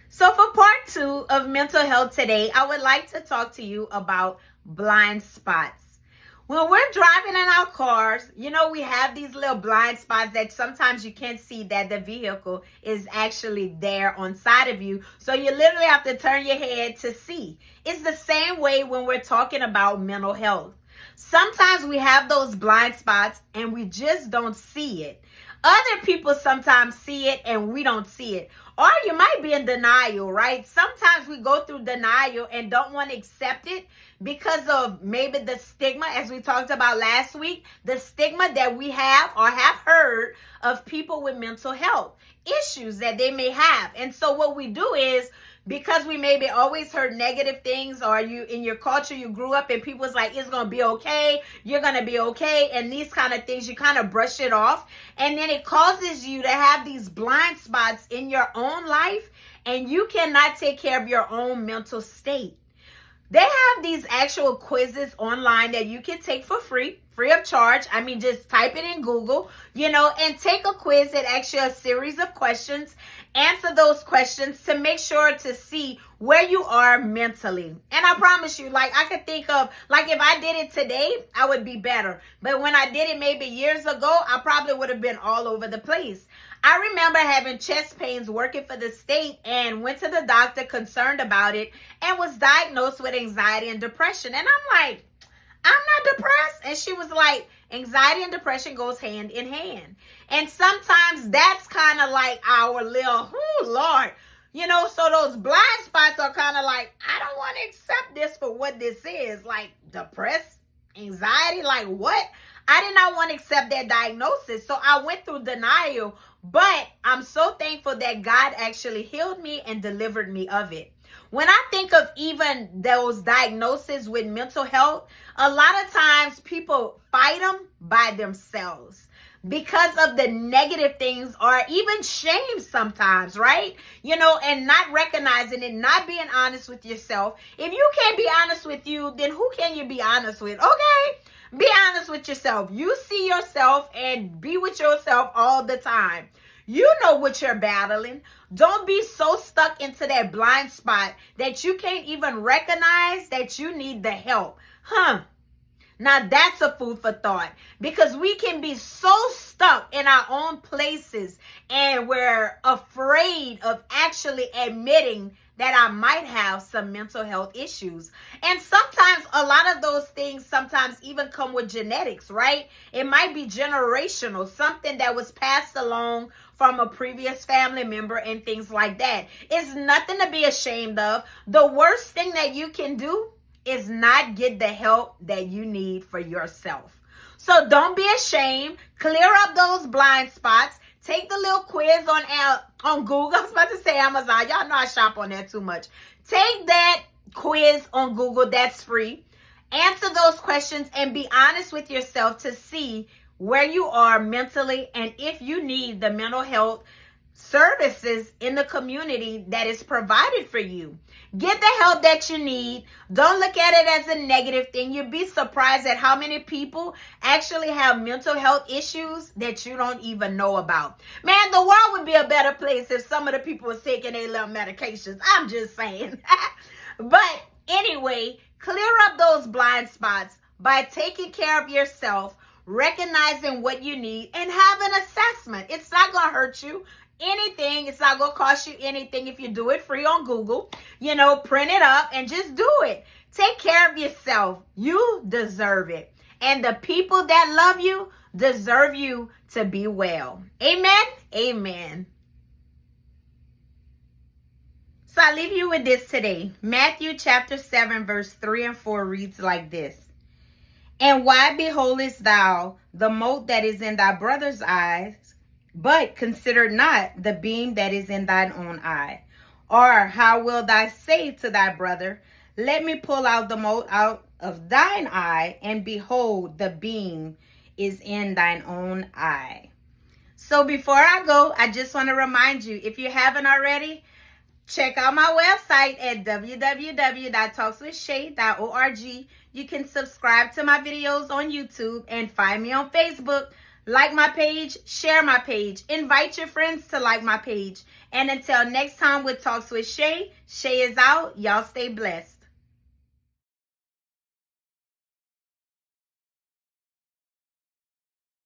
So, for part two of mental health today, I would like to talk to you about blind spots. When we're driving in our cars, we have these little blind spots that sometimes you can't see that the vehicle is actually there on side of you. So, you literally have to turn your head to see. It's the same way when we're talking about mental health. Sometimes we have those blind spots and we just don't see it. Other people sometimes see it and we don't see it. Or you might be in denial, right? Sometimes we go through denial and don't want to accept it because of maybe the stigma, as we talked about last week, the stigma that we have or have heard of people with mental health issues that they may have. And so what we do is, because we maybe always heard negative things, or you in your culture you grew up and people's like, it's gonna be okay, you're gonna be okay, and these kind of things, you kind of brush it off, and then it causes you to have these blind spots in your own life, and you cannot take care of your own mental state. They have these actual quizzes online that you can take for free of charge. I mean, just type it in Google, and take a quiz that asks you a series of questions. Answer those questions to make sure to see where you are mentally. And I promise you, I could think of, if I did it today, I would be better. But when I did it maybe years ago, I probably would have been all over the place. I remember having chest pains working for the state and went to the doctor concerned about it and was diagnosed with anxiety and depression. And I'm like, I'm not depressed. And she was like, anxiety and depression goes hand in hand. And sometimes that's kind of like our little, Lord, so those blind spots are kind of like, I don't want to accept this for what this is. Like depressed, anxiety, like what? I did not want to accept that diagnosis. So I went through denial, but I'm so thankful that God actually healed me and delivered me of it. When I think of even those diagnoses with mental health, a lot of times people fight them by themselves because of the negative things, or even shame sometimes, right? And not recognizing it, not being honest with yourself. If you can't be honest with you, then who can you be honest with? Okay? Be honest with yourself. You see yourself and be with yourself all the time. You know what you're battling. Don't be so stuck into that blind spot that you can't even recognize that you need the help. Now that's a food for thought, because we can be so stuck in our own places and we're afraid of actually admitting that I might have some mental health issues. And sometimes a lot of those things sometimes even come with genetics, right? It might be generational, something that was passed along from a previous family member and things like that. It's nothing to be ashamed of. The worst thing that you can do is not get the help that you need for yourself. So don't be ashamed. Clear up those blind spots. Take the little quiz on Google. I was about to say Amazon. Y'all know I shop on there too much. Take that quiz on Google. That's free. Answer those questions and be honest with yourself to see where you are mentally and if you need the mental health services in the community that is provided for you. Get the help that you need. Don't look at it as a negative thing. You'd be surprised at how many people actually have mental health issues that you don't even know about. Man, the world would be a better place if some of the people was taking their little medications. I'm just saying. But anyway, clear up those blind spots by taking care of yourself, recognizing what you need, and have an assessment. It's not going to hurt you anything. It's not going to cost you anything if you do it free on Google. Print it up and just do it. Take care of yourself. You deserve it. And the people that love you deserve you to be well. Amen? Amen. So I leave you with this today. Matthew chapter 7 verse 3 and 4 reads like this. And why beholdest thou the mote that is in thy brother's eyes, but consider not the beam that is in thine own eye? Or how wilt thou say to thy brother, let me pull out the mote out of thine eye, and behold, the beam is in thine own eye? So before I go, I just want to remind you, if you haven't already, check out my website at www.talkswithshay.org. You can subscribe to my videos on YouTube and find me on Facebook. Like my page, share my page, invite your friends to like my page. And until next time with Talks with Shay, Shay is out. Y'all stay blessed.